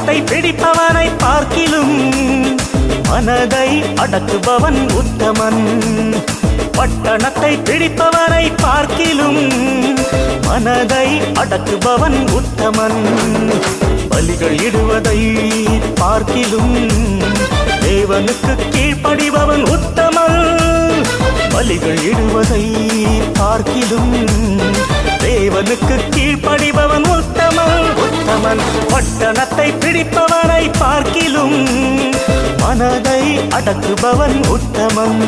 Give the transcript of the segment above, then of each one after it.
பட்டணத்தை பிடிப்பவனை பார்க்கிலும் மனதை அடக்குபவன் உத்தமன். பட்டணத்தை பிடிப்பவனை பார்க்கிலும் மனதை அடக்குபவன் உத்தமன். பலிகள் இடுவதை பார்க்கிலும் தேவனுக்கு கீழ்ப்படிபவன் உத்தமன். பலிகள் இடுவதை பார்க்கிலும் தேவனுக்கு கீழ்ப்படிபவன் உத்தமன் உத்தமன். பட்டணத்தை பிடிப்பவனை பார்க்கிலும் மனதை அடக்குபவன் உத்தமன்.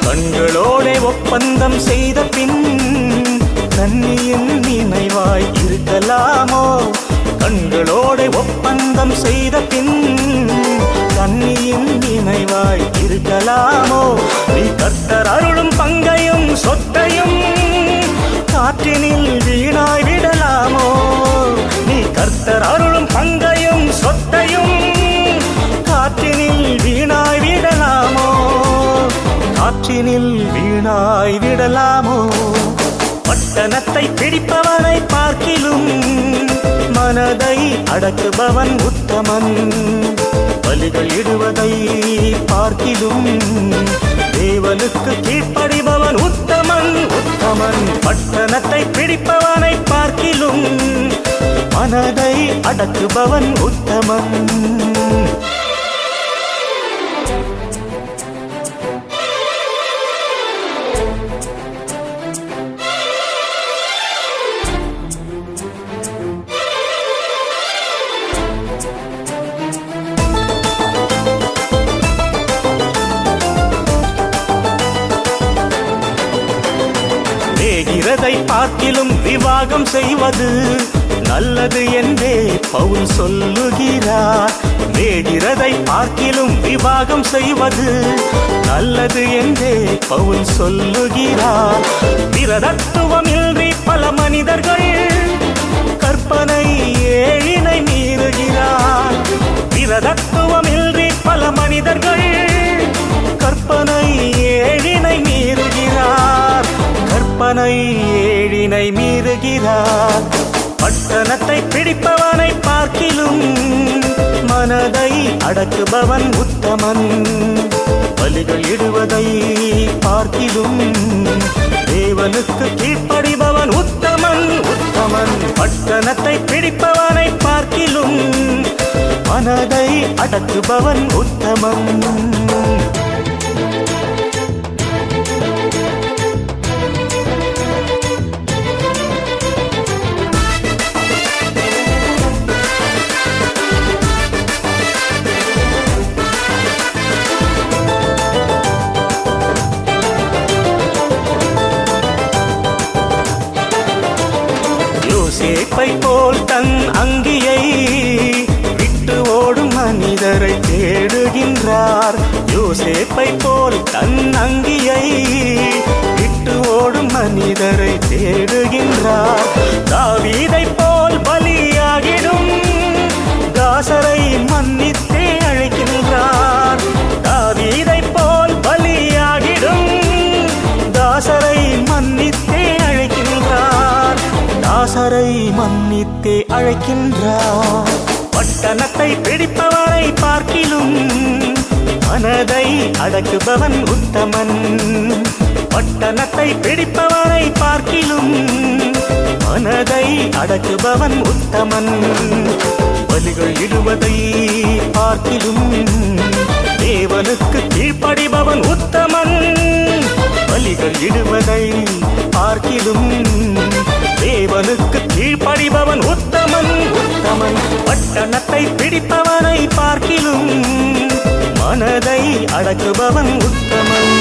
கண்களோடே ஒப்பந்தம் செய்த பின் கன்னியின் நினைவாய் இருக்கலாமோ? கண்களோடே ஒப்பந்தம் செய்த பின் கன்னியின் நினைவாய் இருக்கலாமோ? நீ கர்த்தர் அருளும் பங்கையும் சொத்தையும் காற்றினில் வீணாய் விடலாமோ? நீ கர்த்தர் அருளும் பங்கையும் சொத்தையும் காற்றினில் வீணாய் விடலாமோ? காற்றினில் வீணாய் விடலாமோ? பட்டணத்தை பிடிப்பவனை பார்க்கிலும் மனதை அடக்குபவன் உத்தமன். பலிகள் இடுவதை பார்க்கிலும் தேவனுக்கு கீழ்ப்படிபவன் உத்தமன் உத்தமன். பட்டணத்தை பிடிப்பவனை பார்க்கிலும் மனதை அடக்குபவன் உத்தமன். வேகிறதை பார்க்கிலும் விவாகம் செய்வது நல்லது என்றே பவுல் சொல்லுகிறார். வேகிறதை பார்க்கிலும் விவாகம் செய்வது நல்லது என்றே பவுல் சொல்லுகிறார். விரதத்துவமின்றி பல மனிதர்கள் கற்பனை ஏழினை மீறுகிறார். விரதத்துவமின்றி பல மனிதர்கள் கற்பனை ஏழினை மீறுகிறார். கற்பனை ஏழினை மீறுகிறார். பட்டணத்தை பிடிப்பவனை பார்க்கிலும் மனதை அடக்குபவன் உத்தமன். பலிகள் இடுவதை பார்க்கிலும் தேவனுக்கு கீழ்ப்படிபவன் உத்தமன் உத்தமன். பட்டணத்தை பிடிப்பவனை பார்க்கிலும் மனதை அடக்குபவன் உத்தமன். யோசேப்பை போல் தன் அங்கியை விட்டு ஓடும் மனிதரை தேடுகின்றார். யோசேப்பை போல் தன் அங்கியை விட்டு ஓடும் மனிதரை தேடுகின்றார். தாவீதை போல் பலியாகிடும் தாசரை மன்னித்தே அழைக்கின்றார். தாவீதை போல் பலியாகிடும் தாசரை மன்னித்தே அழைக்கின்றார். தாசரை மன்னித்தே அழைக்கின்றார். பட்டணத்தை பிடிப்பவனை பார்க்கிலும் மனதை அடக்குபவன் உத்தமன். பட்டணத்தை பிடிப்பவனை பார்க்கிலும் மனதை அடக்குபவன் உத்தமன். பலிகள் இடுவதை பார்க்கிலும் தேவனுக்கு கீழ்ப்படிபவன் உத்தமன். பலிகள் இடுவதை பார்க்கிலும் தேவனுக்கு கீழ்ப்படிபவன் உத்தமன் உத்தமன். பட்டணத்தை பிடிப்பவனை பார்க்கிலும் மனதை அடக்குபவன் உத்தமன்.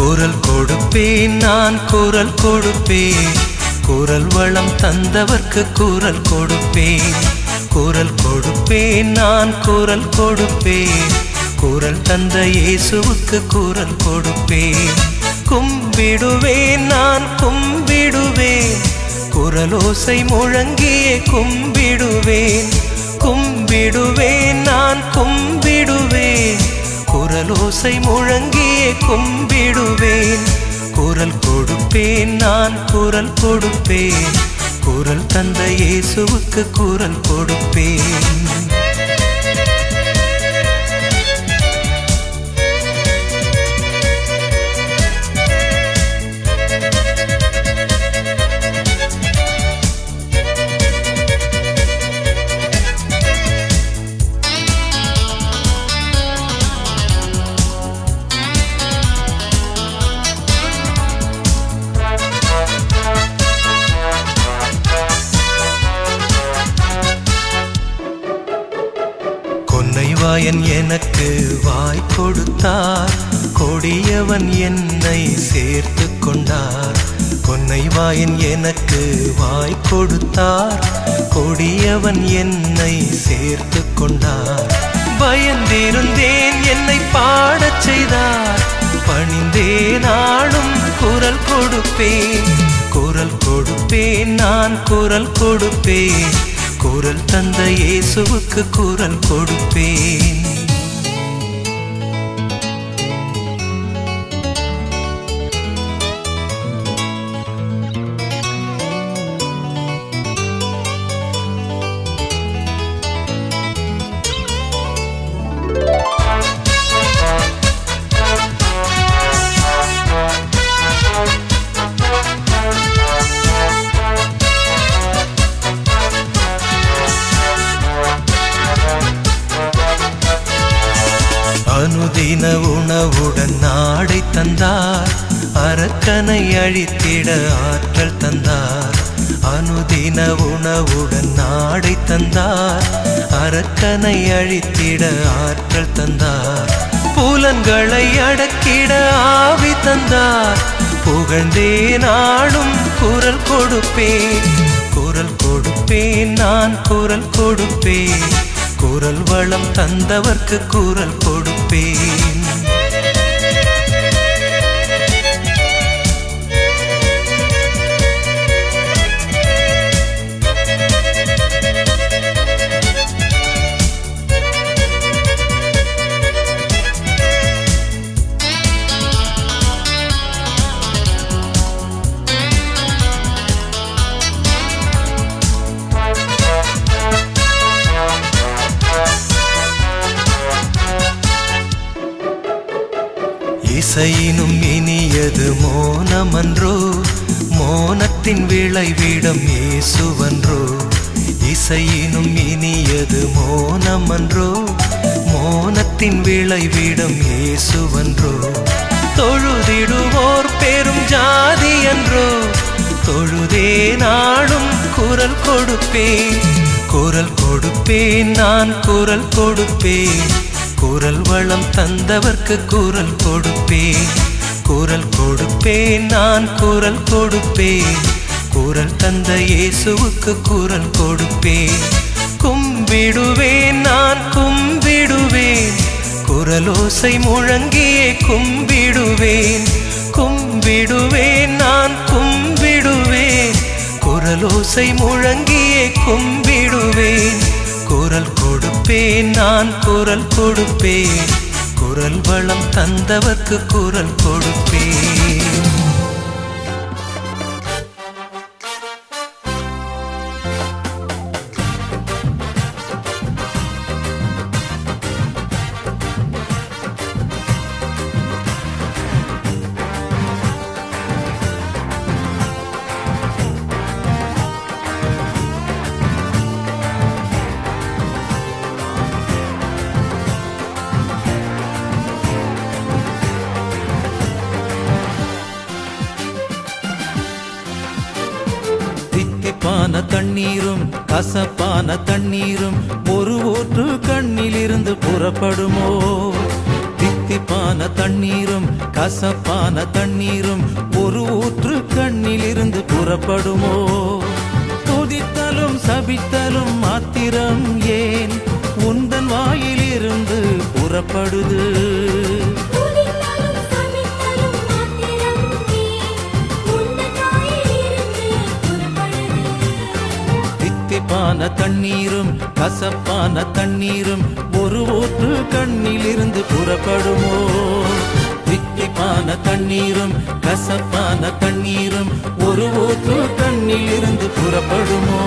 குரல் கொடுப்பேன் நான் குரல் கொடுப்பேன், குரல் வளம் தந்தவர்க்கு குரல் கொடுப்பேன். குரல் கொடுப்பேன் நான் குரல் கொடுப்பேன், குரல் தந்த இயேசுவுக்கு குரல் கொடுப்பேன். கும்பிடுவேன் நான் கும்பிடுவேன், குரலோசை முழங்கியே கும்பிடுவேன். கும்பிடுவேன் நான் கும்பிடுவேன், குரலோசை முழங்கியே கும்பிடுவேன். குரல் கொடுப்பேன் நான் குரல் கொடுப்பேன், குரல் தந்த இயேசுவுக்கு குரல் கொடுப்பேன். கொன்னைவாயன் எனக்கு வாய் கொடுத்தார், கொடியவன் என்னை சேர்த்து கொண்டார். கொன்னைவாயன் எனக்கு வாய் கொடுத்தார், கொடியவன் என்னை சேர்த்து கொண்டார். பயந்திருந்தேன் என்னை பாடச் செய்தார், பணிந்தேன் நாளும் குரல் கொடுப்பேன். குரல் கொடுப்பேன் நான் குரல் கொடுப்பேன், குரல் தந்த இயேசுவுக்கு குரல் கொடுப்பேன். அனுதின உணவுடன் நாடை தந்தார், அரக்கனை அழித்திட ஆற்றல் தந்தார். அனுதின உணவுடன் நாடை தந்தார், அரக்கனை அழித்திட ஆற்றல் தந்தார். புலன்களை அடக்கிட ஆவி தந்தார், புகழ்ந்தே நாளும் குரல் கொடுப்பேன். குரல் கொடுப்பேன் நான் குரல் கொடுப்பேன், குரல் வளம் தந்தவர்க்கு குரல் கொடுப்பேன். இசையினும் இனியது மோனமன்றோ, மோனத்தின் விளைவிடம் இயேசுவன்றோ. இசையினும் இனியது மோனமன்றோ, மோனத்தின் விளைவிடம் இயேசுவன்றோ. தொழுதிடுவோர் பெரும் ஜாதி என்றோ, தொழுதே நாளும் குரல் கொடுப்பேன். குரல் கொடுப்பேன் நான் குரல் கொடுப்பேன், குரல் வளம் தந்தவர்க்கு குரல் கொடுப்பேன். குரல் கொடுப்பேன் நான் குரல் கொடுப்பேன், குரல் தந்த இயேசுவுக்கு குரல் கொடுப்பேன். கும்பிடுவேன் நான் கும்பிடுவேன், குரலோசை முழங்கியே கும்பிடுவேன். கும்பிடுவேன் நான் கும்பிடுவேன், குரலோசை முழங்கியே கும்பிடுவேன். குரல் கொடுப்பேன் நான் குரல் கொடுப்பேன், குரல் வளம் தந்தவர்க்கு குரல் கொடுப்பேன். தித்திப்பான தண்ணீரும் கசப்பான தண்ணீரும் ஒரு ஊற்று கண்ணிலிருந்து புறப்படுமோ? தித்திப்பான தித்திப்பான தண்ணீரும் கசப்பான தண்ணீரும் ஒரு ஊற்று கண்ணிலிருந்து புறப்படுமோ? துதித்தலும் சபித்தலும் மாத்திரம் ஏன் உந்தன் வாயிலிருந்து புறப்படுது? தித்திப்பான தண்ணீரும் கசப்பான தண்ணீரும் ஒரு ஊற்று கண்ணிலிருந்து புறப்படுமோ? தித்திப்பான தண்ணீரும் கசப்பான தண்ணீரும் ஒரு ஊற்று கண்ணிலிருந்து புறப்படுமோ?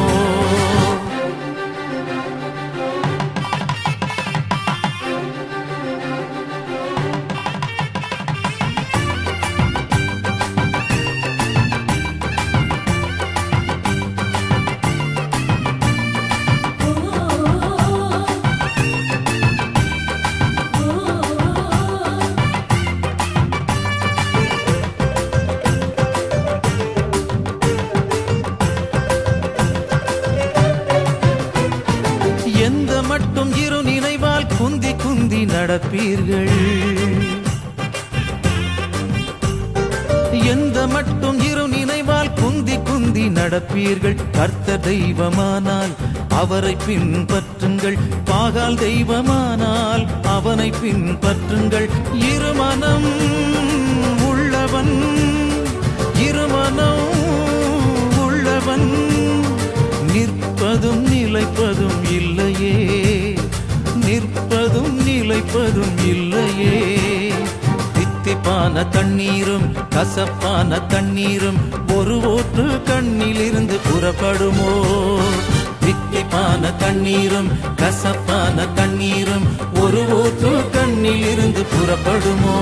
எந்த மட்டும் இரு நினைவால் குந்தி குந்தி நடப்பீர்கள்? எந்த மட்டும் இரு நினைவால் குந்தி குந்தி நடப்பீர்கள்? கர்த்தர் தெய்வமானால் அவரை பின்பற்றுங்கள், பாகால் தெய்வமானால் அவனை பின்பற்றுங்கள். இருமனம் உள்ளவன் இருமனம் உள்ளவன் நிற்பதும் நிலைப்பதும் இல்லையே, நிற்பதும் நிலைப்பதும் இல்லையே. தித்திப்பான தண்ணீரும் கசப்பான தண்ணீரும் ஒரு ஊற்று கண்ணிலிருந்து புறப்படுமோ? தித்திப்பான தண்ணீரும் கசப்பான தண்ணீரும் ஒரு ஊற்று கண்ணிலிருந்து புறப்படுமோ?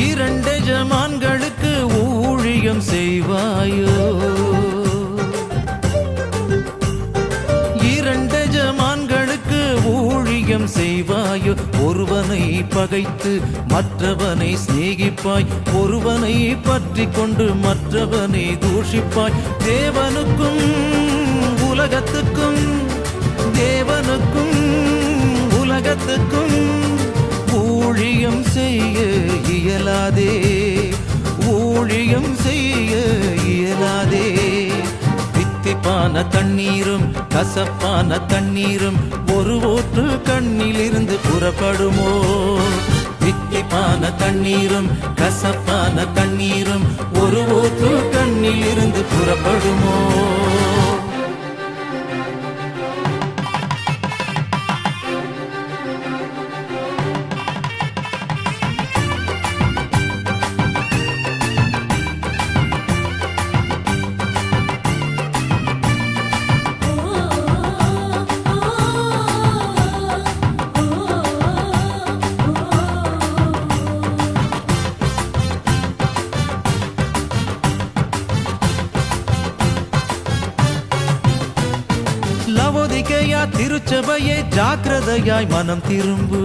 இரண்டெஜமான்களுக்கு ஊழியம் செய்வாயோ? இரண்டெஜமான்களுக்கு ஊழியம் செய்வாயோ? ஒருவனை பகைத்து மற்றவனை சிநேகிப்பாய், ஒருவனை பற்றி கொண்டு மற்றவனை தூஷிப்பாய். தேவனுக்கும் உலகத்துக்கும் தேவனுக்கும் உலகத்துக்கும் ஊழியம் செய்ய இயலாதே, ஊழியம் செய்ய இயலாதே. தித்திப்பான தண்ணீரும் கசப்பான தண்ணீரும் ஒரு ஊற்று கண்ணிலிருந்து புறப்படுமோ? தித்திப்பான தண்ணீரும் கசப்பான தண்ணீரும் ஒரு ஊற்று கண்ணிலிருந்து புறப்படுமோ? லவோதிகேயா திருச்சபையே ஜாக்கிரதையாய் மனம் திரும்பு.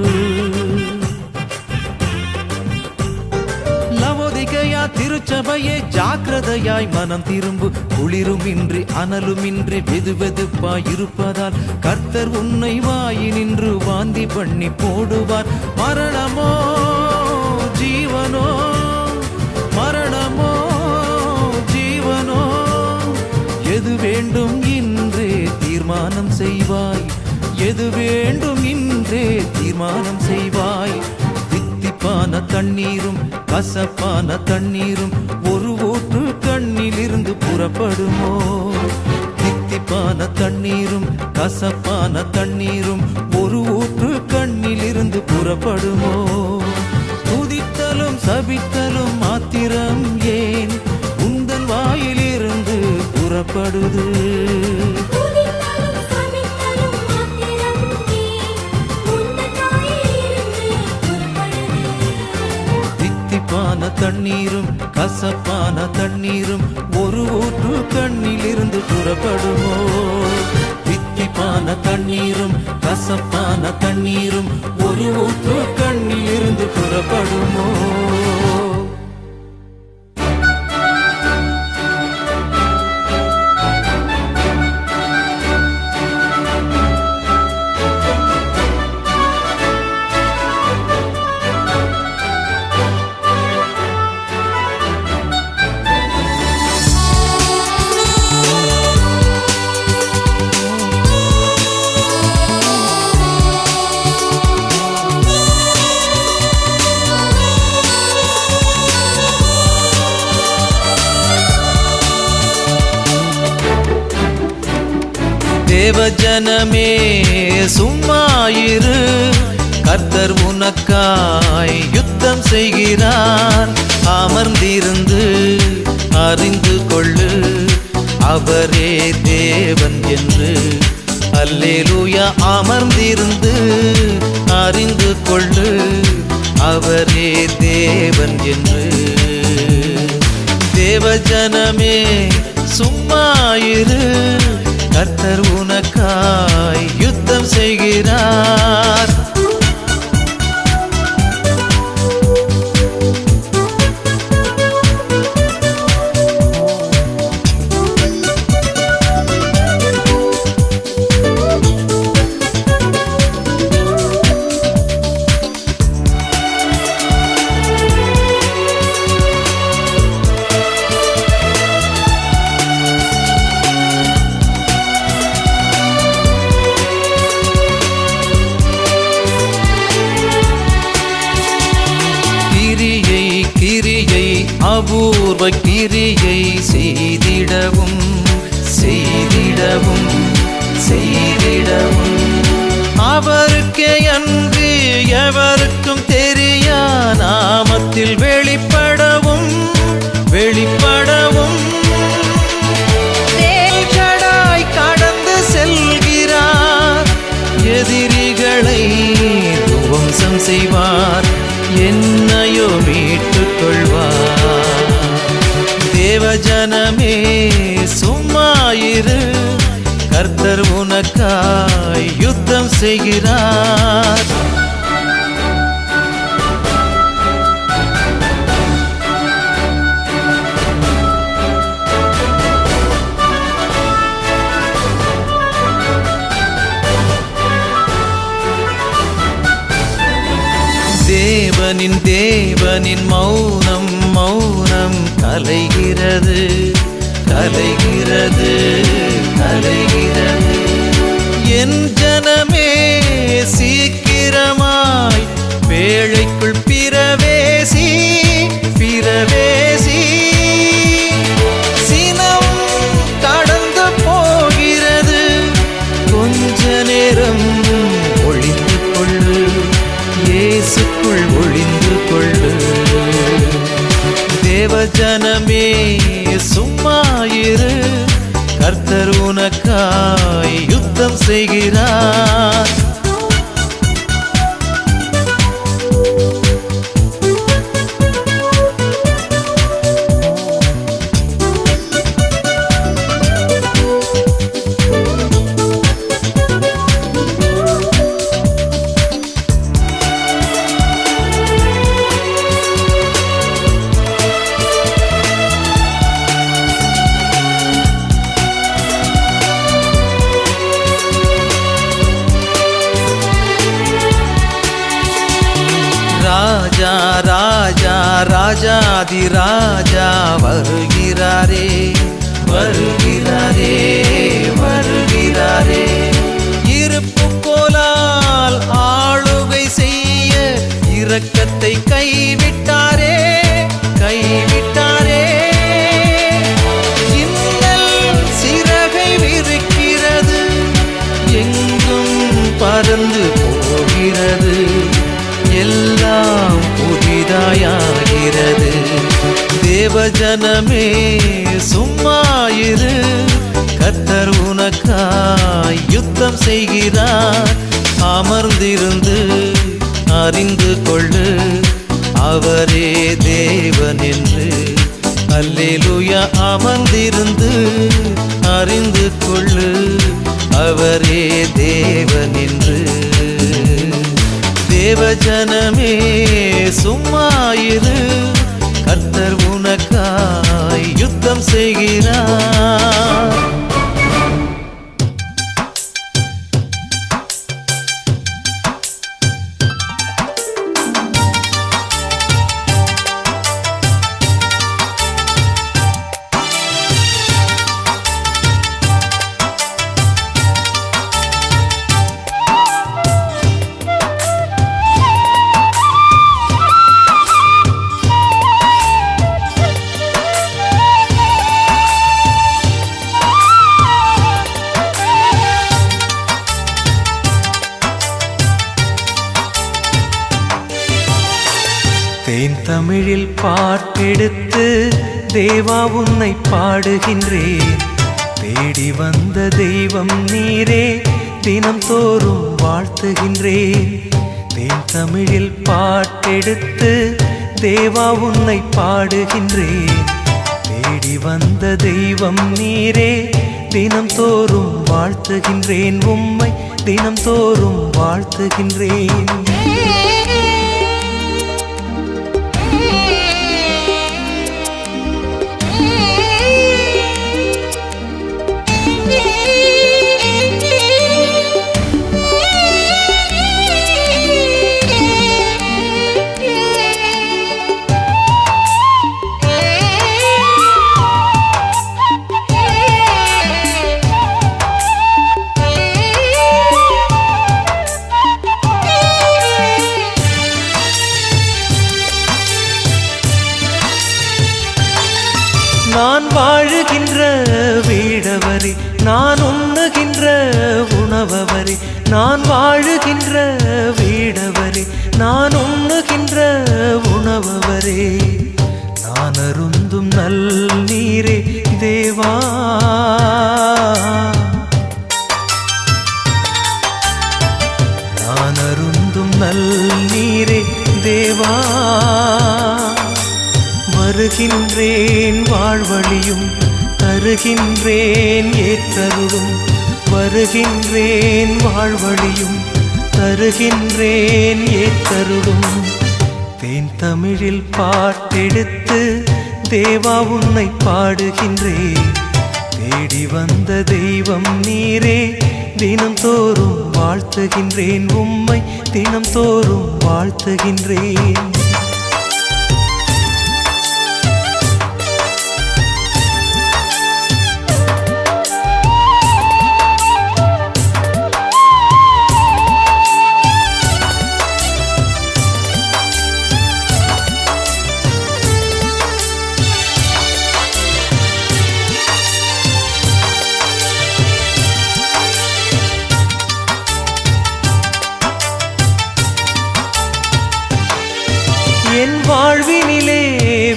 லவோதிகேயா திருச்சபையே ஜாக்கிரதையாய் மனம் திரும்பு. குளிருமின்றி அனலுமின்றி வெதுவெதுப்பாய் இருப்பதால் கர்த்தர் உன்னை வாயினின்று வாந்தி பண்ணி போடுவார். மரணமோ ஜீவனோ, மரணமோ ஜீவனோ, எது வேண்டும் இன்றே தீர்மானம் செய்வாய், எது வேண்டும் இன்றே தீர்மானம் செய்வாய். தித்திப்பான தண்ணீரும் கசப்பான தண்ணீரும் ஒரு ஊற்று கண்ணிலிருந்து புறப்படுமோ? தித்திப்பான தண்ணீரும் கசப்பான தண்ணீரும் ஒரு ஊற்று கண்ணிலிருந்து புறப்படுமோ? துதித்தலும் சபித்தலும் மாத்திரம் ஏன் உந்தன் வாயிலிருந்து புறப்படுது? தண்ணீரும் கசப்பான தண்ணீரும் ஒரு ஊற்று கண்ணிலிருந்து புறப்படுமோ? தித்திப்பான தண்ணீரும் கசப்பான தண்ணீரும் ஒரு ஊற்று கண்ணிலிருந்து புறப்படுமோ? தேவஜனமே சும்மாயிரு, கர்த்தர் உனக்காய் யுத்தம் செய்கிறார். அமர்ந்திருந்து அறிந்து கொள்ளு, அவரே தேவன் என்று. அல்லேலூயா. அமர்ந்திருந்து அறிந்து கொள்ளு, அவரே தேவன் என்று. தேவஜனமே சும்மாயிரு, கர்த்தர் உனக்காய் யுத்தம் செய்கிறார். அபூர்வ கிரியை செய்திடவும் செய்திடவும் செய்திடவும் அவருக்கே அன்று எவருக்கும் தெரியா நாமத்தில் வெளிப்படவும் வெளிப்படவும் தேஜடாய் கடந்து செல்கிறார். எதிரிகளை துவம்சம் செய்வார், என்னையோ மீட்டுக் கொள்வார். தேவஜனமே சும்மாயிரு, கர்த்தர் உனக்காய் யுத்தம் செய்கிறார். தேவனின் மௌனம் மௌனம் கலைகிறது கலைகிறது கலைகிறது. என் ஜனமே சீக்கிரமாய் வேளைக்குள் பிரவேசி பிரவேசி. சினம் கடந்து போகிறது, கொஞ்ச நேரம் ஒளிந்து கொள்ளு, இயேசுக்குள் ஒளிந்து கொள்ளு. தேவஜனமே சும்மாயிரு, கர்த்தர் உனக்காய் யுத்தம் செய்கிறார். ராஜா ராஜா ராஜாதி ராஜா வருகிறாரே வருகிறாரே வருகிறாரே. இருப்பு கோலால் ஆளுகை செய்ய இரக்கத்தை கைவிட்டாரே கைவிட்டாரே. இன்னல் சிறகை விரிக்கிறது, எங்கும் பறந்து போகிறது, எல்லாம் புதிதாயாகிறது. தேவஜனமே சும்மாயிரு, கர்த்தர் உனக்காய் யுத்தம் செய்கிறார். அமர்ந்திருந்து அறிந்து கொள்ளு, அவரே தேவன் என்று அல்லேலூயா அமர்ந்திருந்து அறிந்து கொள்ளு. அவரே தேவன் என்று. தேவஜனமே சும்மாயிரு, கர்த்தர் உனக்காய் யுத்தம் செய்கிறார். தேன் தமிழில் பாட்டெடுத்து தேவா உன்னை பாடுகின்றேன். தேடி வந்த தெய்வம் நீரே, தினம் தோறும் வாழ்த்துகின்றேன். தேன் தமிழில் பாட்டெடுத்து தேவா உன்னை பாடுகின்றேன். தேடி வந்த தெய்வம் நீரே, தினம் தோறும் வாழ்த்துகின்றேன். உம்மை தினம் தோறும் வாழ்த்துகின்றேன். நான் வாழுகின்ற வீடவரே, நான் உண்ணுகின்ற உணவவரே. நான் வாழுகின்ற வீடவரே, நான் உண்ணுகின்ற உணவவரே. நான் அருந்தும் நல் நீரே தேவா, நான் அருந்தும் நல் நீரே தேவா. வருகின்றேன் வாழ்வழியும், தருகின்றேன் ஏற்றருளும். வருகின்றேன் வாழ்வழியும், தருகின்றேன் ஏற்றருளும். தேன் தமிழில் பாட்டெடுத்து தேவா உன்னை பாடுகின்றேன். தேடி வந்த தெய்வம் நீரே, தினம் தோறும் வாழ்த்துகின்றேன். உம்மை தினம் தோறும் வாழ்த்துகின்றேன். என் வாழ்வினிலே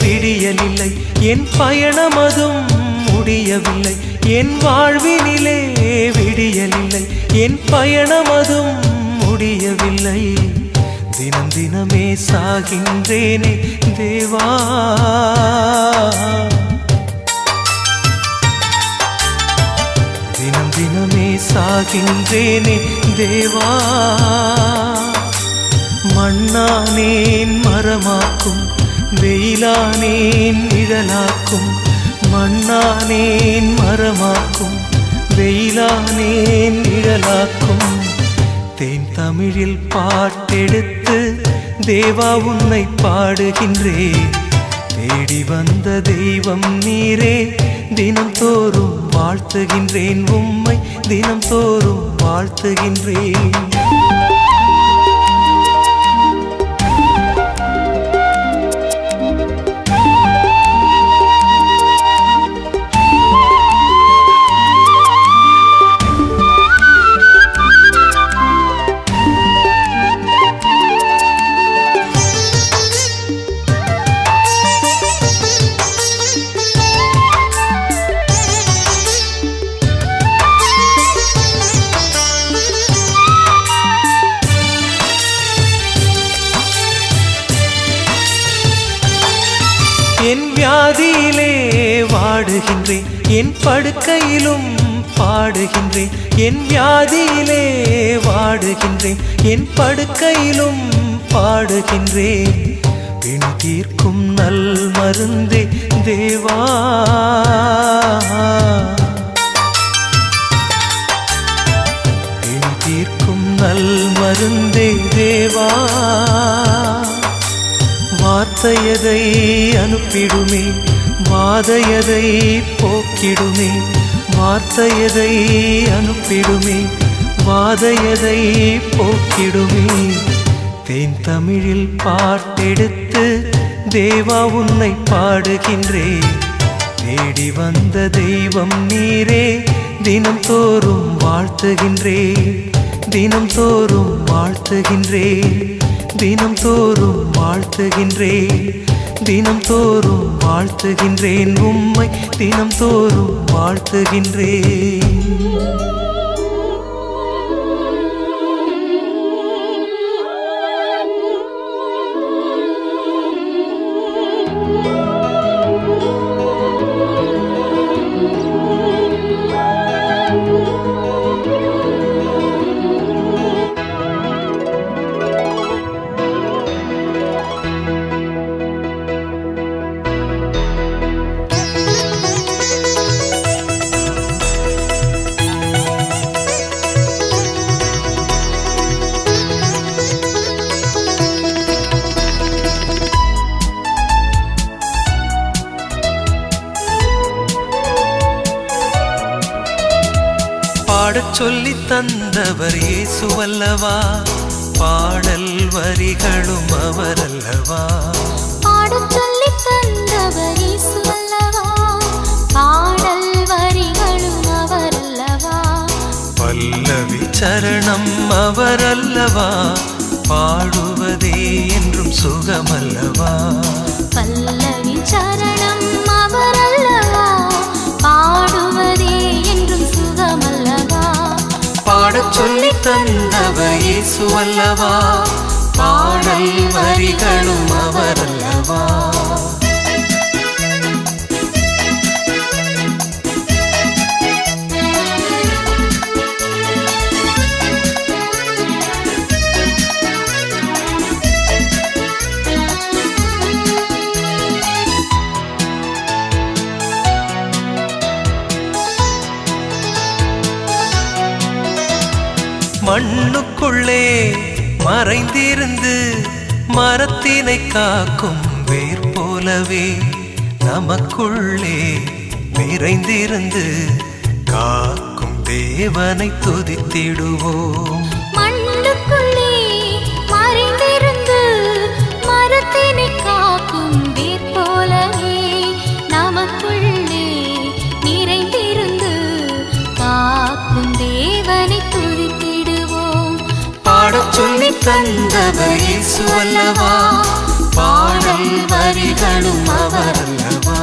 விடியலில்லை, என் பயணமதும் முடியவில்லை. என் வாழ்வினிலே விடியலில்லை, என் பயணமதும் முடியவில்லை. தினம் தினமே சாகின்றேனே தேவா, தினம் தினமே சாகின்றேனே தேவா. மண்ணானேன் மரமாக்கும், வெயிலானேன் நிழலாக்கும். மண்ணானேன் மரமாக்கும், வெயிலானேன் நிழலாக்கும். தேன் தமிழில் பாட்டெடுத்து தேவா உன்னை பாடுகின்றேன். தேடி வந்த தெய்வம் நீரே, தினம் தோறும் வாழ்த்துகின்றேன். உம்மை தினம் தோறும் வாழ்த்துகின்றேன். பாடுகின்றேன், என் படுக்கையிலும் பாடுகின்றேன், என் வியாதியிலே வாடுகின்றேன், என் படுக்கையிலும் பாடுகின்றேன். பின் தீர்க்கும் நல் மருந்தே தேவா, பின் தீர்க்கும் நல் மருந்தே தேவா. வார்த்தையதை அனுப்பிடுமே, வாதையதை போக்கிடுமே, வார்த்தையதை அனுப்பிடுமே, வாதையதை போக்கிடுமே. தேன் தமிழில் பாட்டெடுத்து தேவா உன்னை பாடுகின்றேன். தேடி வந்த தெய்வம் நீரே, தினம் தோறும் வாழ்த்துகின்றேன், தினம் தோறும் வாழ்த்துகின்றேன், தினம் தோறும் வாழ்த்துகின்றேன், தினம் தோறும் வாழ்த்துகின்றேன், உம்மை தினம் தோறும் வாழ்த்துகின்றேன். பாடச் சொல்லித் தந்தவர் இயேசுவல்லவா, பாடல் வரிகளும் அவரல்லவா. பாடச் சொல்லித் தந்தவர் இயேசுவல்லவா, பாடல் வரிகளும் அவரல்லவா. பல்லவி சரணம் அவரல்லவா, பாடுவதே என்றும் சுகமல்லவா. பல்லவி சரணம் அவரல்லவா, பாடுவதே என்றும் சுகமல்லவா. பாடச் சொல்லித் தந்தவர் இயேசுவல்லவா, பாடல் வரிகளும் அவரல்லவா. மண்ணுக்குள்ளே மறைந்திருந்து மரத்தினை காக்கும் வேர் போலவே, நமக்குள்ளே நிறைந்திருந்து காக்கும் தேவனை துதித்திடுவோம். மண்ணுக்குள்ளே மறைந்திருந்து மரத்தினை காக்கும் வேர் போலவே, நமக்குள்ளே நிறைந்திருந்து காக்கும் தேவனை துதித்திடுவோம். பாடச் சொல்லித் தந்தவர் இயேசுவல்லவா, பாடல் வரிகளும் அவரல்லவா.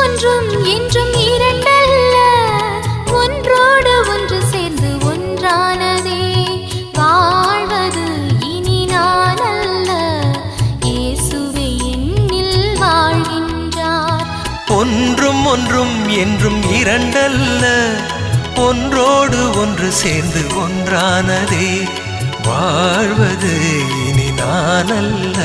ஒன்றும் என்றும் இரண்டல்ல, ஒன்றோடு ஒன்று சேர்ந்து ஒன்றானதே. வாழ்வது இனி நான் அல்ல, இயேசுவே என்னில் வாழ்கின்றார். ஒன்றும் ஒன்றும் என்றும் இரண்டல்ல, ஒன்றோடு ஒன்று சேர்ந்து ஒன்றானதே. வாழ்வது இனி நான் அல்ல,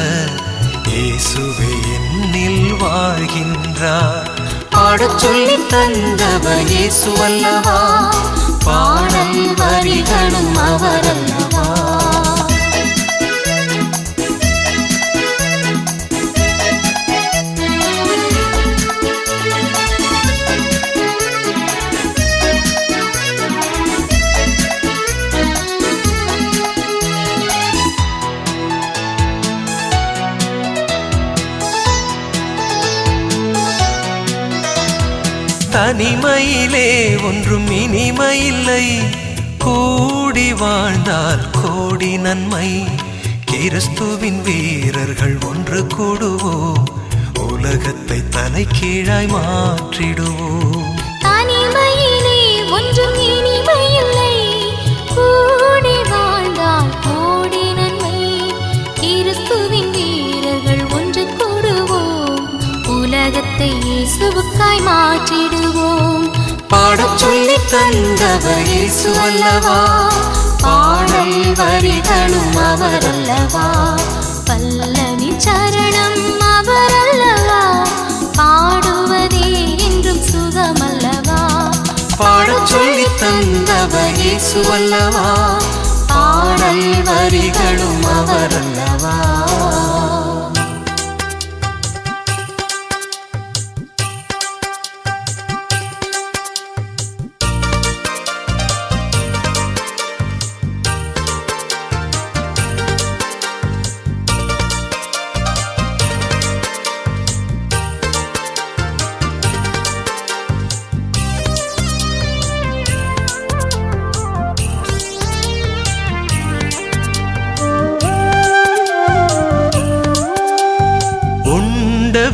இயேசுவே என்னில் வாழ்கின்றார். பாடச் சொல்லித் தந்தவர் இயேசுவல்லவா, பாடல் வரிகளும் அவரல்லவா. தனிமையிலே ஒன்றும் இனிமையில்லை, கூடி வாழ்ந்தால் கோடி நன்மை. கிறிஸ்துவின் வீரர்கள் ஒன்று கூடுவோம், உலகத்தை தலைகீழாய் மாற்றிடுவோம். தனிமையிலே ஒன்றும் இனிமையில்லை, கூடி வாழ்ந்தால் கோடி நன்மை. கிறிஸ்துவின் வீரர்கள் ஒன்று கூடுவோம், உலகத்தை இயேசுவுக்காய் மாற்றிடுவோம். பாடச் சொல்லி தந்தவர் இயேசு அல்லவா, பாடல் வரிகளும் அவரல்லவா, பல்லவி சரணம் அவரல்லவா, பாடுவதே என்றும் சுகமல்லவா. பாடச் சொல்லி தந்தவர் இயேசு அல்லவா, பாடல் வரிகளும் அவரல்லவா.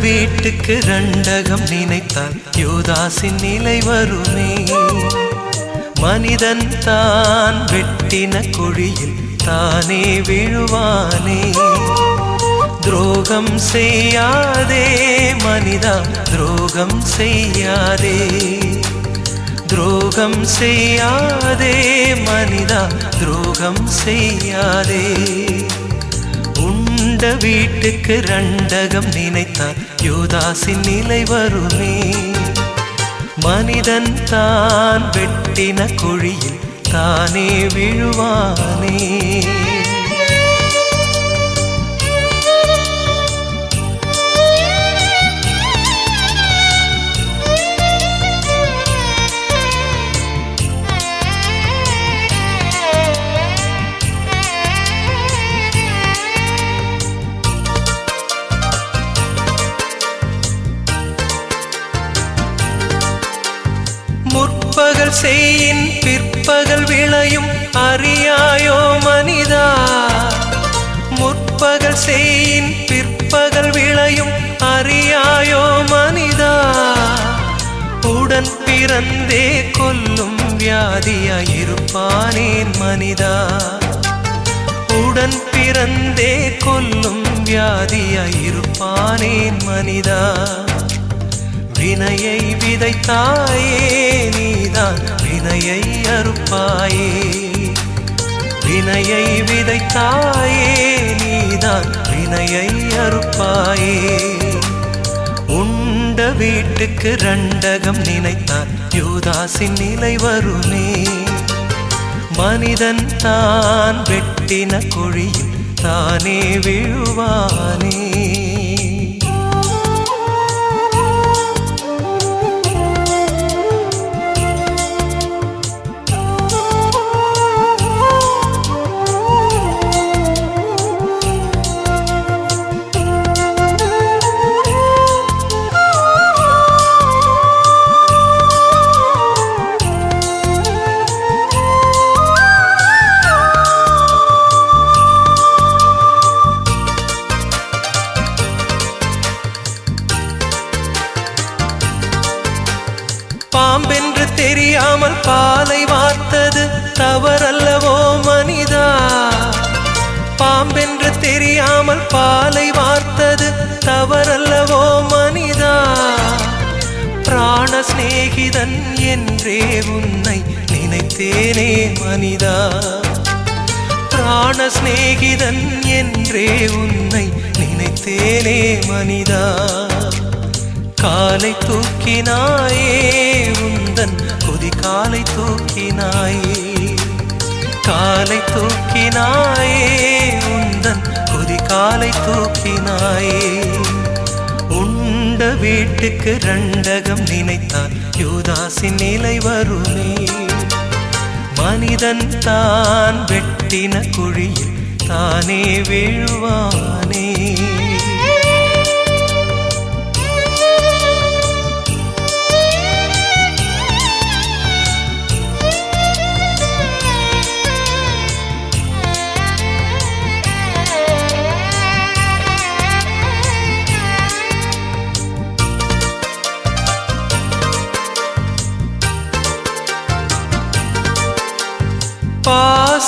வீட்டுக்கு ரண்டகம் நினைத்தால் யூதாசின் நிலை வருமே. மனிதன் தான் வெட்டின குழியில் தானே விழுவானே. துரோகம் செய்யாதே மனிதா, துரோகம் செய்யாதே, துரோகம் செய்யாதே மனிதா, துரோகம் செய்யாதே. வீட்டுக்கு ரண்டகம் நினைத்தால் யூதாசின் நிலை வருமே. மனிதன் தான் வெட்டின குழியில் தானே விழுவானே. முற்பகல் செய்யின் பிற்பகல் விளையும் அறியாயோ மனிதா, முற்பகல் செய்யின் பிற்பகல் விளையும் அறியாயோ மனிதா. உடன் பிறந்தே கொல்லும் வியாதியாயிருப்பானேன் மனிதா, உடன் பிறந்தே கொல்லும் வியாதியாயிருப்பானேன் மனிதா. வினையை விதைத்தாயே நீதான் வினையை அறுப்பாயே, வினையை விதைத்தாயே நீதான் வினையை அறுப்பாயே. உண்ட வீட்டுக்கு ரண்டகம் நினைத்தால் யூதாசின் நிலை வருமே. மனிதன் தான் வெட்டின குழியில் தானே விழுவானே. பாம்பென்று தெரியாமல் பாலை வார்த்தது தவறல்லவோ மனிதா, பாம்பென்று தெரியாமல் பாலை வார்த்தது தவறல்லவோ மனிதா. பிராண சிநேகிதன் என்றே உன்னை நினைத்தேனே மனிதா, பிராண சிநேகிதன் என்றே உன்னை நினைத்தேனே மனிதா. காலை தூக்கினாயே உந்தன் கொதி காலை தூக்கினாயே, காலை தூக்கினாயே உந்தன் கொதி காலை தூக்கினாயே. உண்ட வீட்டுக்கு ரண்டகம் நினைத்தால் யூதாசின் நிலை வருமே. மனிதன் தான் வெட்டின குழியில் தானே விழுவானே.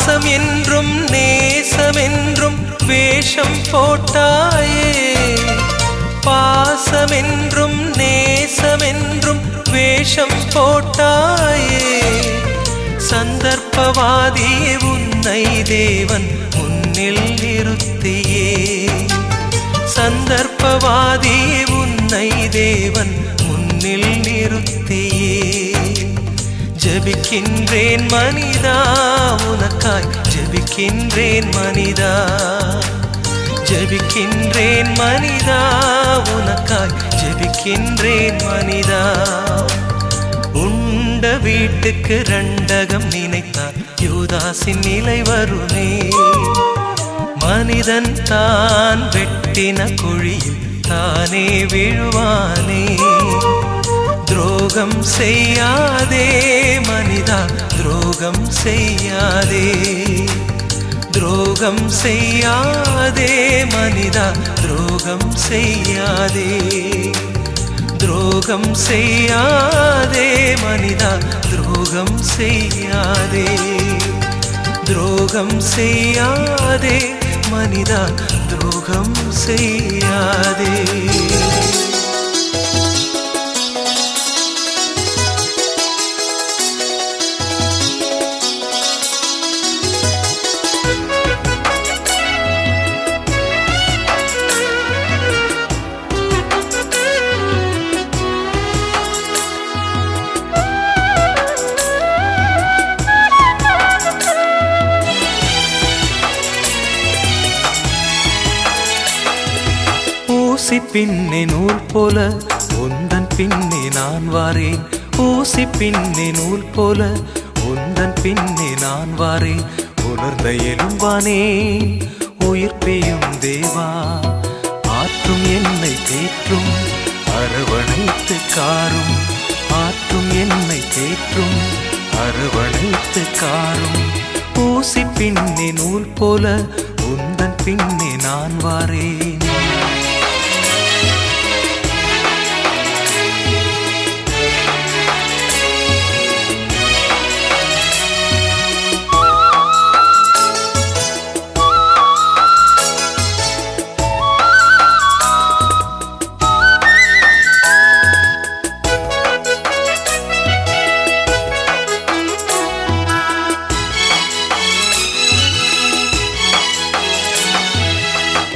பாசம் என்றும் நேசம் என்றும் வேஷம் போட்டாயே, பாசம் என்றும் நேசம் என்றும் வேஷம் போட்டாயே. சந்தர்ப்பவாதியே உன்னை தேவன் முன்னில் நிறுத்தியே, சந்தர்ப்பவாதியே உன்னை தேவன் முன்னில் நிறுத்தியே. ஜெபிக்கின்றேன் மனிதா உனக்காய், ஜெபிக்கின்றேன் மனிதா, ஜெபிக்கின்றேன் மனிதா உனக்காய், ஜெபிக்கின்றேன் மனிதா. உண்ட வீட்டுக்கு ரெண்டகம் நினைத்தால் யூதாசின் நிலை வருமே. மனிதன் தான் வெட்டின குழியில் தானே விழுவானே. துரோகம் செய்யாதே மனிதா, துரோகம் செய்யாதே, துரோகம் செய்யாதே மனிதா, துரோகம் செய்யாதே, துரோகம் செய்யாதே மனிதா, துரோகம் செய்யாதே, துரோகம் செய்யாதே மனிதா, துரோகம் செய்யாதே. ஊசி பின்னே நூல் போல உந்தன் பின்னே நான் வாரேன், ஊசி பின்னே நூல் போல உந்தன் பின்னே நான் வாரேன். உணர்ந்த எலும்பானே உயிர் பெய்யும் தேவா, ஆற்றும் என்னை தேற்றும் அரவணைத்து காரும், ஆற்றும் என்னை தேற்றும் அரவணைத்து காரும். ஊசி பின்னே நூல் போல உந்தன் பின்னே நான் வாரேன்.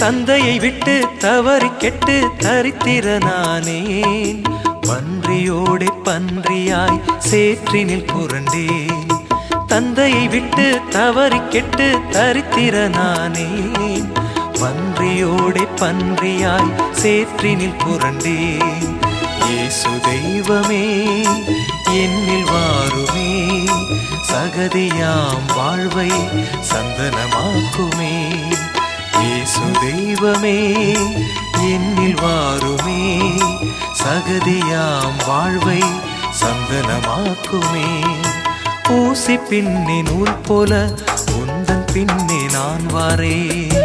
தந்தையை விட்டு தவறி கெட்டு தரித்திரனானேன், பன்றியோடே பன்றியாய் சேற்றினில் புரண்டேன். தந்தையை விட்டு தவறி கெட்டு தரித்திரனானேன், பன்றியோடே பன்றியாய் சேற்றினில் புரண்டேன். இயேசு தெய்வமே என்னில் வாருமே, சகதியாம் வாழ்வை சந்தனமாக்குமே. இயேசு தெய்வமே என்னில் வாருமே, சகதியாம் வாழ்வை சந்தனமாக்குமே. ஊசி பின்னே நூல் போல உந்தன் பின்னே நான் வாரேன்.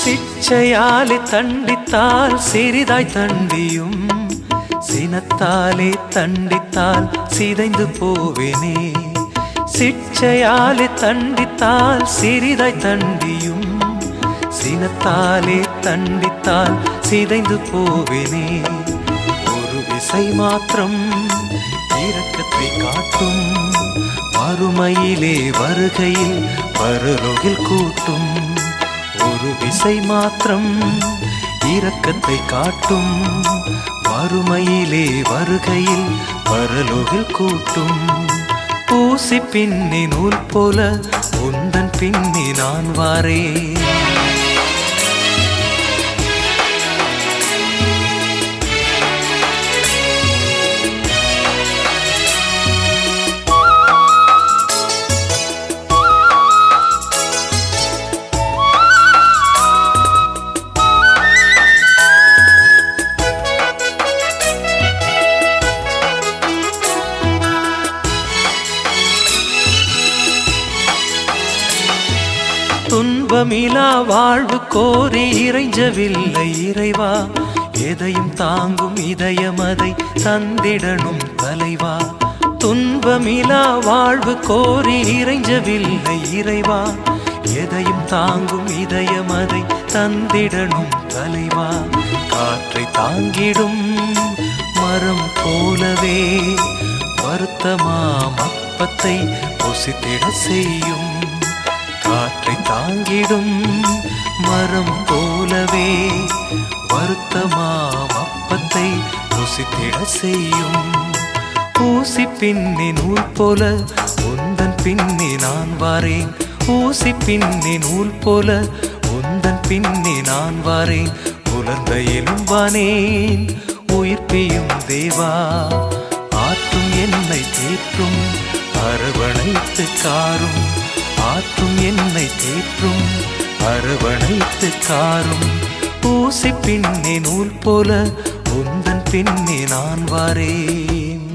சிச்சையாலே தண்டித்தால் சிறிதாய் தண்டியும், சினத்தாலே தண்டித்தால் சிதைந்து போவேனே. சிச்சையாலே தண்டித்தால் சிறிதாய் தண்டியும், சினத்தாலே தண்டித்தால் சிதைந்து போவேனே. ஒரு விசை மாத்திரம் இரக்கத்தை காட்டும், மறுமையிலே வருகையில் பரலோகில் கூட்டும். ஒரு விசை மாத்திரம் இரக்கத்தை காட்டும், மறுமையிலே வருகையில் பரலோகில் கூட்டும். ஊசி பின்னே நூல் போல உந்தன் பின்னே நான் வாரேன். துன்பமிலா வாழ்வு கோரி இறைஞ்சவில்லை இறைவா, எதையும் தாங்கும் இதயமதை தந்திடணும் தலைவா. துன்பமிலா வாழ்வு கோரி இறைஞ்சவில்லை இறைவா, எதையும் தாங்கும் இதயமதை தந்திடணும் தலைவா. காற்றை தாங்கிடும் மரம் போலவே வருத்தமாம் அப்பத்தை ருசித்திட செய்யும். காற்றை தாங்கிடும் மரம் போலவே வருத்தமாம் அப்பத்தை ருசித்திட செய்யும். ஊசி பின்னி நூல் போல உந்தன் பின்னி நான் வாரேன். ஊசி பின்னி நூல் போல உந்தன் பின்னி நான் வாரேன். உலர்ந்த எலும்பானேன் உயிர்ப்பியும் தேவா, ஆற்றும் என்னை தேற்றும் அரவணைத்து காரும். ஆற்றும் என்னை தேற்றும் அரவணைத்து காரும். ஊசி பின்னி நூல் போல உந்தன் பின்னி நான் வாரேன்.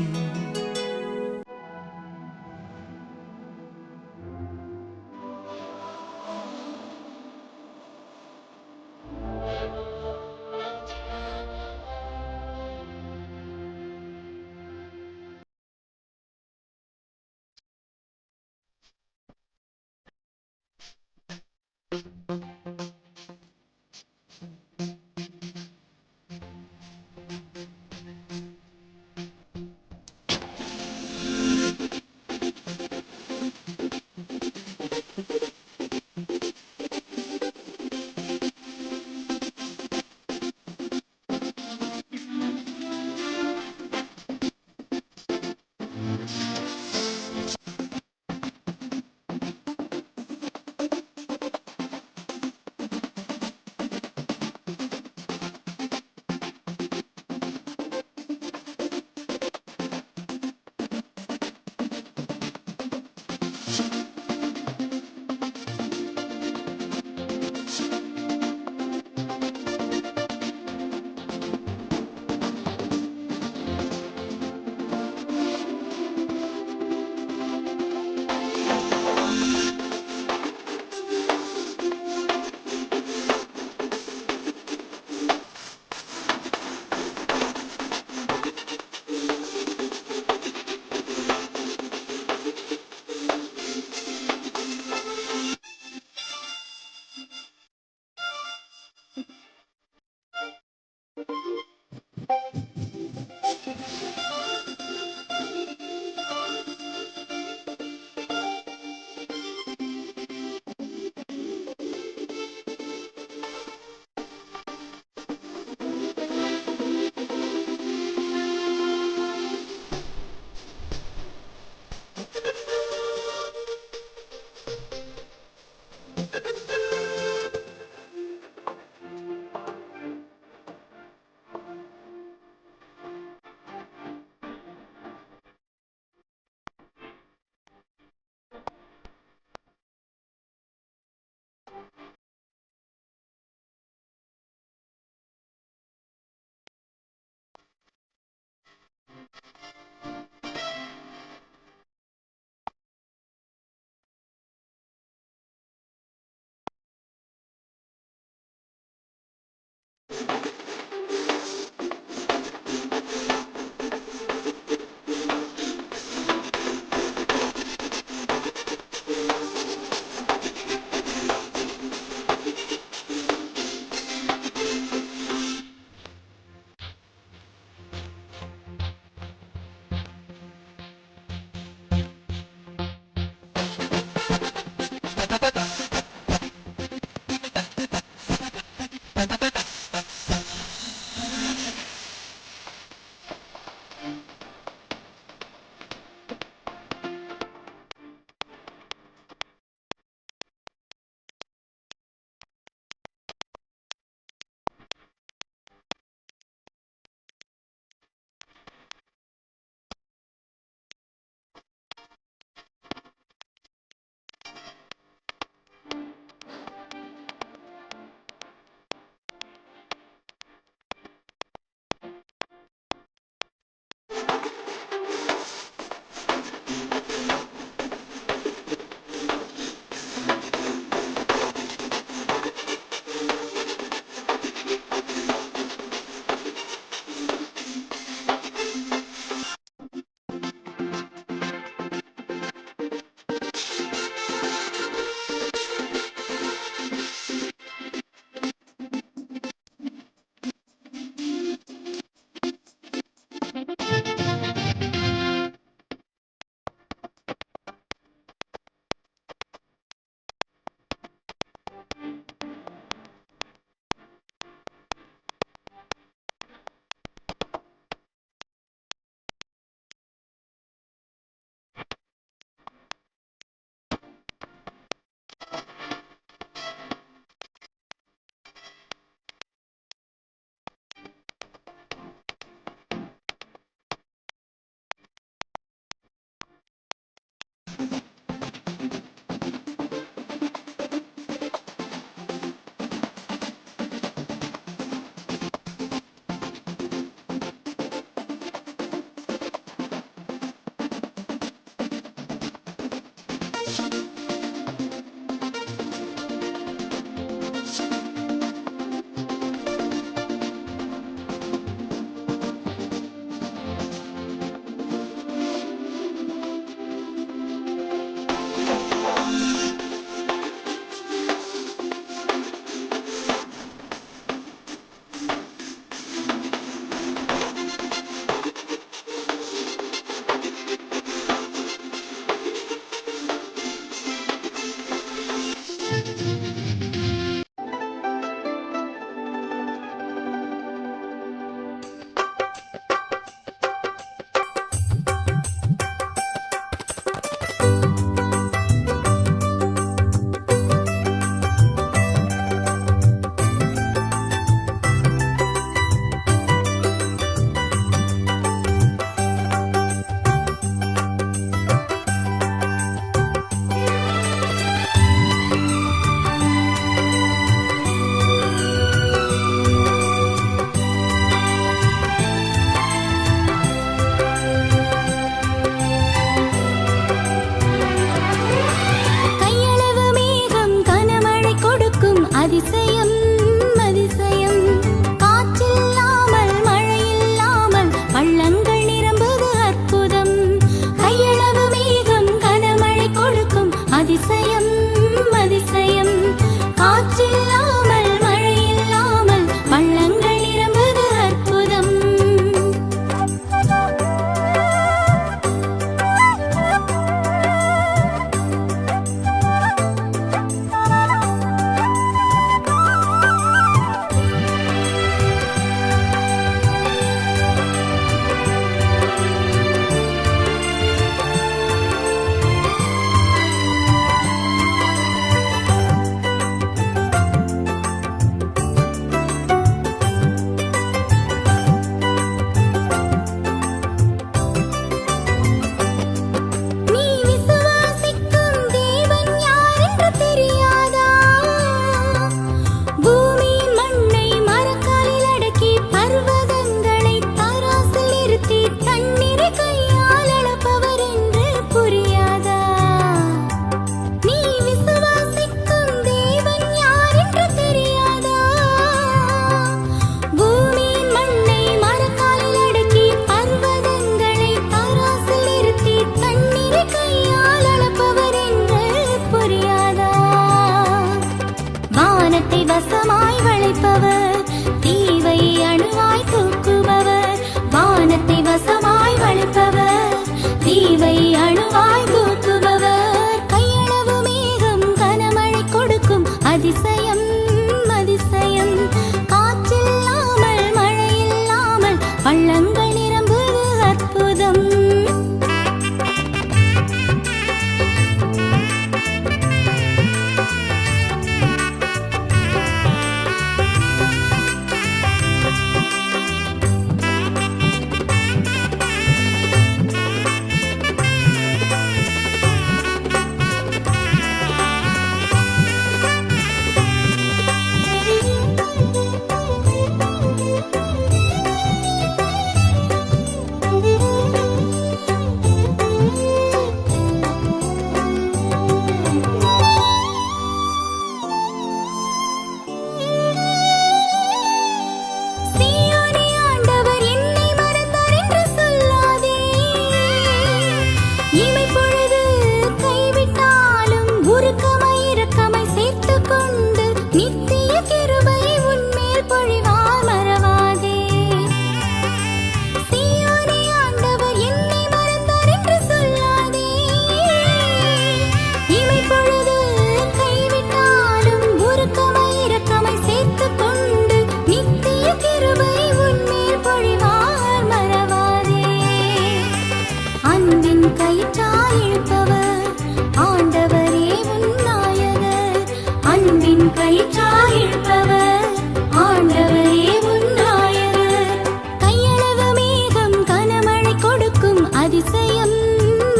அதிசயம்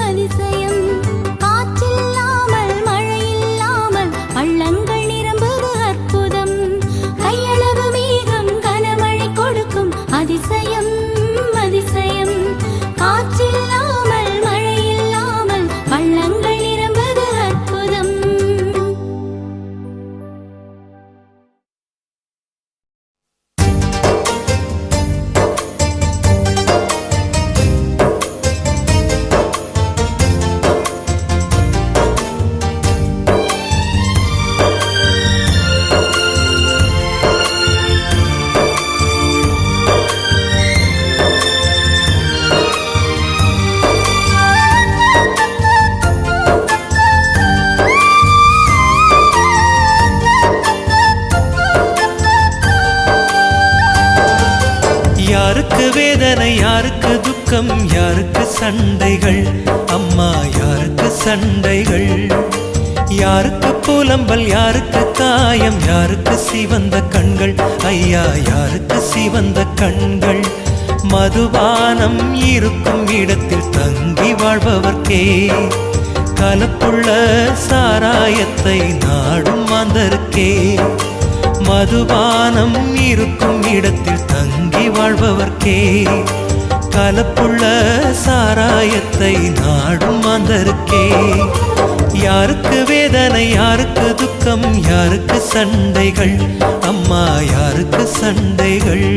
அதிசயம் யாருக்கு துக்கம் யாருக்கு சண்டைகள் அம்மா யாருக்கு சண்டைகள் யாருக்கு புலம்பல் யாருக்கு காயம் யாருக்கு சிவந்த கண்கள் ஐயா யாருக்கு சிவந்த கண்கள் மதுபானம் இருக்கும் இடத்தில் தங்கி வாழ்பவர்க்கே கலப்புள்ள சாராயத்தை நாடும் மாந்தருக்கே மதுபானம் இருக்கும் இடத்தில் தங்கி வாழ்பவர்க்கே கலப்புள்ள சாராயத்தை நாடும் மாந்தருக்கே யாருக்கு வேதனை யாருக்கு துக்கம் யாருக்கு சண்டைகள் அம்மா யாருக்கு சண்டைகள்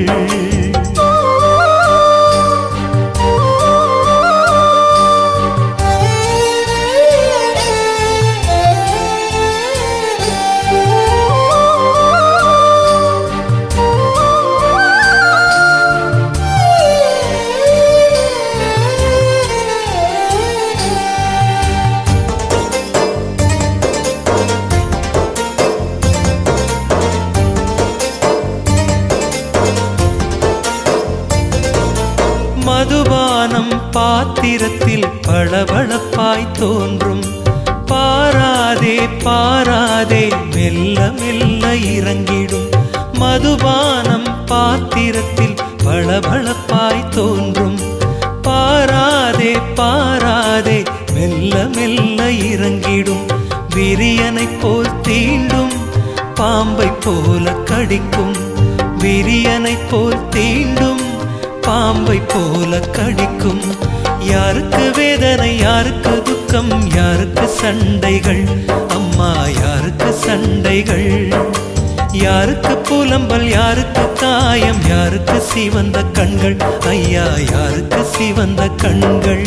மதுபானம் பாத்திரத்தில் பளபளப்பாய் தோன்றும் பாராதே பாராதே மெல்ல மெல்ல இறங்கிடும் மதுபானம் பாத்திரத்தில் பளபளப்பாய் தோன்றும் பாராதே பாராதே மெல்ல மெல்ல இறங்கிடும் விரியனை போல் தீண்டும் பாம்பை போல கடிக்கும் விரியனை போல் தீண்டும் பாம்பை போல கடிக்கும் யாருக்கு வேதனை யாருக்கு துக்கம் யாருக்கு சண்டைகள் அம்மா யாருக்கு சண்டைகள் யாருக்கு புலம்பல் யாருக்கு காயம் யாருக்கு சிவந்த கண்கள் ஐயா யாருக்கு சிவந்த கண்கள்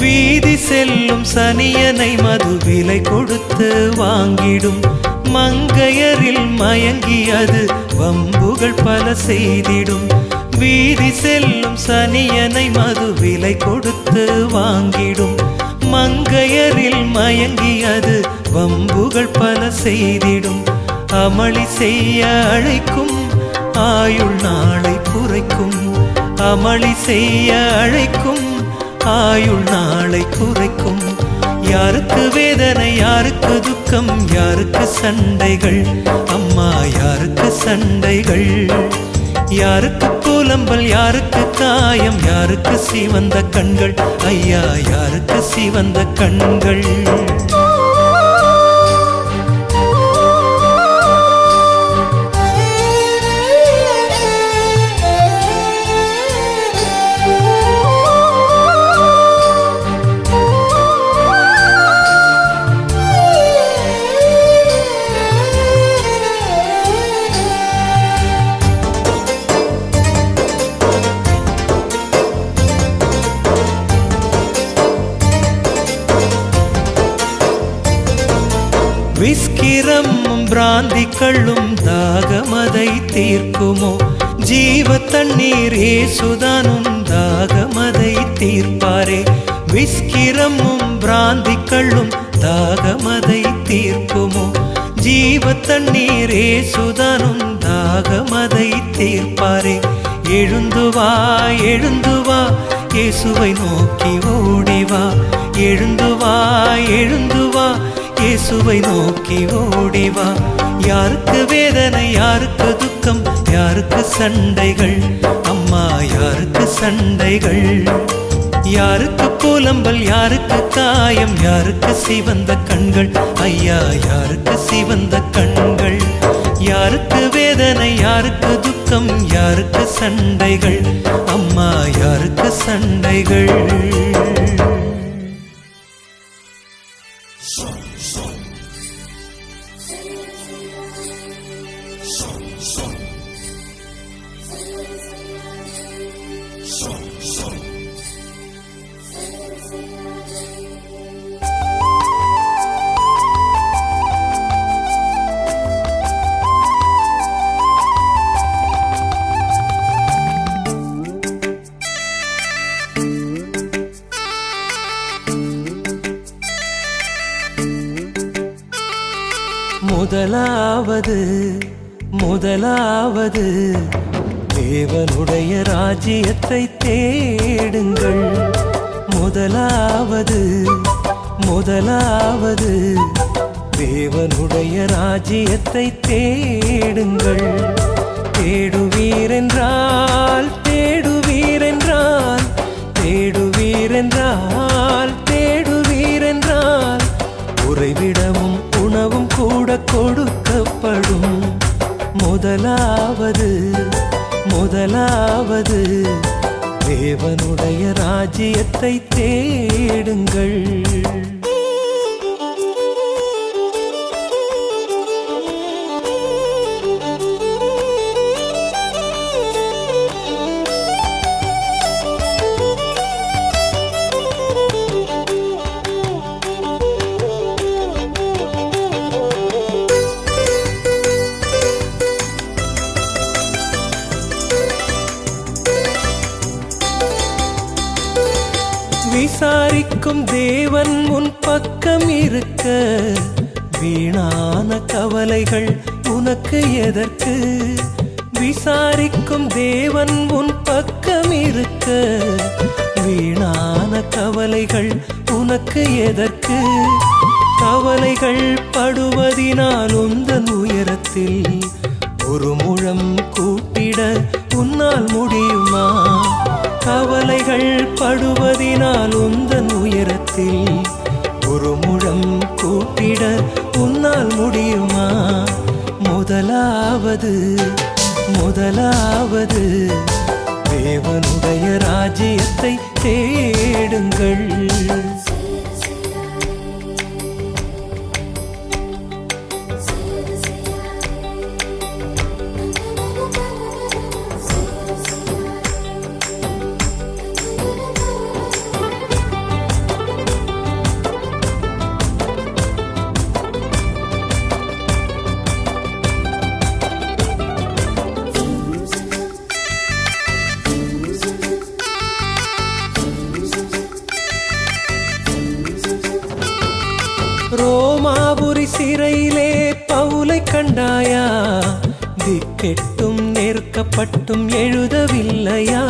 வீதி செல்லும் சனியனை மது விலை கொடுத்து வாங்கிடும் மங்கையரில் மயங்கி அது வம்புகள் பல செய்திடும் வீதி செல்லும் சனியனை மது விலை கொடுத்து வாங்கிடும் மங்கையரில் மயங்கி அது வம்புகள் பல செய்திடும் அமளி செய்ய அழைக்கும் ஆயுள் நாளை குறைக்கும் அமளி செய்ய அழைக்கும் ஆயுள் நாளை குறைக்கும் யாருக்கு வேதனை யாருக்கு துக்கம் யாருக்கு சண்டைகள் அம்மா யாருக்கு சண்டைகள் யாருக்கு புலம்பல் யாருக்கு காயம் யாருக்கு சிவந்த கண்கள் ஐயா யாருக்கு சிவந்த கண்கள் விஸ்கிரமும் பிராந்தி கள்ளும் தாகமதை தீர்க்குமோ ஜீவ தண்ணீர் ஏசுதானும் தாகமதை தீர்ப்பாரே விஸ்கிரமும் பிராந்தி கள்ளும் தாகமதை தீர்க்குமோ ஜீவ தண்ணீர் ஏசுதானும் தாகமதை தீர்ப்பாரே எழுந்து வா இயேசுவை நோக்கி ஓடிவா எழுந்து வா இயேசுவை நோக்கி ஓடிவா யாருக்கு வேதனை யாருக்கு துக்கம் யாருக்கு சண்டைகள் அம்மா யாருக்கு சண்டைகள் யாருக்கு புலம்பல் யாருக்கு காயம் யாருக்கு சிவந்த கண்கள் ஐயா யாருக்கு சிவந்த கண்கள் யாருக்கு வேதனை யாருக்கு துக்கம் யாருக்கு சண்டைகள் அம்மா யாருக்கு சண்டைகள் முதலாவது தேவனுடைய ராஜ்யத்தை தேடுங்கள். முதலாவது தேவனுடைய ராஜ்யத்தை தேடுங்கள். தேடுவீரென்றால் உறைவிடமும் உணவும் கூட கொடுக்கப்படும். முதலாவது தேவனுடைய ராஜ்யத்தை தேடுங்கள். விசாரிக்கும் தேவன் உன் பக்கம் இருக்க, வீணான கவலைகள் உனக்கு எதற்கு? விசாரிக்கும் தேவன் உன் பக்கம் இருக்க, வீணான கவலைகள் உனக்கு எதற்கு? கவலைகள் படுவதினால் உந்தன் உயரத்தில் ஒரு முழம் கூட்டிட உன்னால் முடியுமா? கவலைகள் படுவதினால் உந்தன் உயரத்தில் ஒரு முழம் கூட்டிட உன்னால் முடியுமா? முதலாவது தேவனுடைய ராஜ்யத்தை தேடுங்கள். ரோமாபுரி சிறையிலே பவுலை கண்டாயா? திக்கெட்டும் நெருக்கப்பட்டும் எழுதவில்லையா?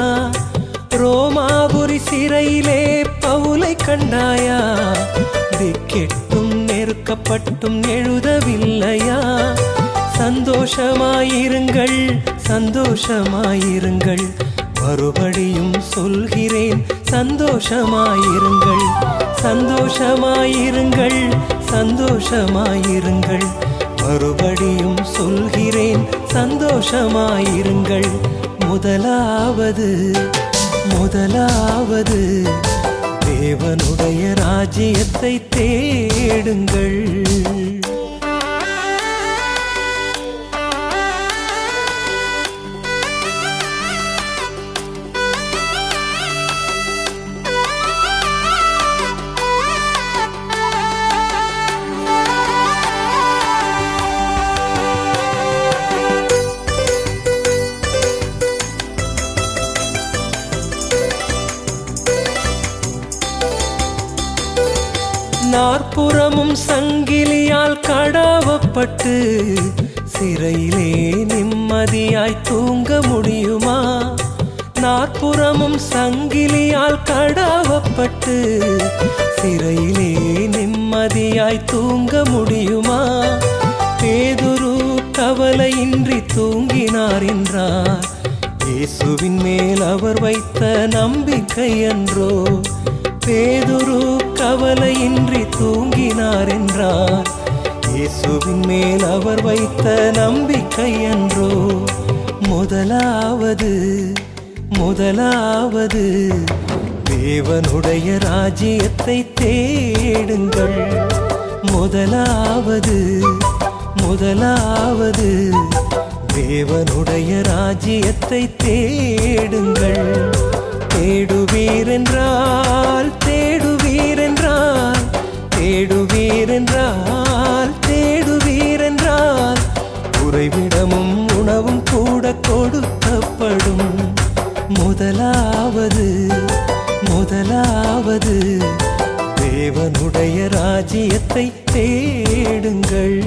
ரோமாபுரி சிறையிலே பவுலை கண்டாயா? திக்கெட்டும் நெருக்கப்பட்டும் எழுதவில்லையா? சந்தோஷமாயிருங்கள், மறுபடியும் சொல்கிறேன், சந்தோஷமாயிருங்கள், மறுபடியும் சொல்கிறேன், சந்தோஷமாயிருங்கள். முதலாவது தேவனுடைய ராஜ்யத்தை தேடுங்கள். நாற்புறமும் சங்கிலியால் கடாவப்பட்டு சிறையிலே நிம்மதியாய் தூங்க முடியுமா? நாற்புறமும் சங்கிலியால் கடாவப்பட்டு சிறையிலே நிம்மதியாய் தூங்க முடியுமா? பேதுரு கவலையின்றி தூங்கினார் என்றார், இயேசுவின் மேல் அவர் வைத்த நம்பிக்கை அன்றோ? பேதுரு கவலையின்றி தூங்கினார் என்றார், இயேசுவின் மேல் அவர் வைத்த நம்பிக்கை அன்றோ? முதலாவது தேவனுடைய ராஜ்யத்தை தேடுங்கள். முதலாவது தேவனுடைய ராஜ்யத்தை தேடுங்கள். தேடுவீரென்றால் உறைவிடமும் உணவும் கூட கொடுக்கப்படும். முதலாவது தேவனுடைய ராஜ்யத்தை தேடுங்கள்.